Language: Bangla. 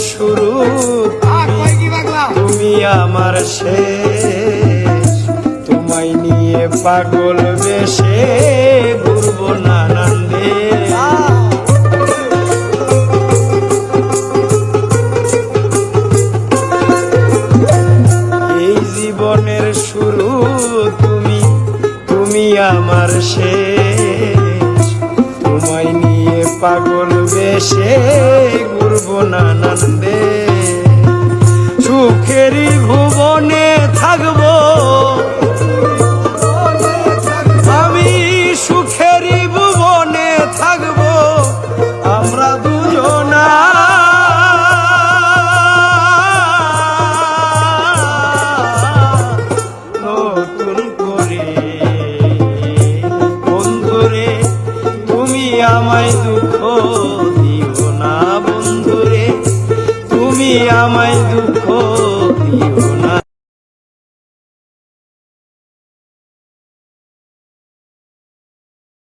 শুরু, তুমি আমার শেষ। তোমায় নিয়ে পাগল বেশে ঘুরবো নানান দেশ। এই জীবনের শুরু তুমি, তুমি আমার শেষ। তোমায় নিয়ে পাগল বেশে ঘুরবো নানান দেশ। সুখেরই ভুবনে থাকবো আমি, সুখেরই ভুবনে থাকবো আমরা দুজনা। নতুন করে বন্ধুরে তুমি আমায় দুঃখ দিও না, বন্ধুরে তুমি আমায় দুঃখ দিও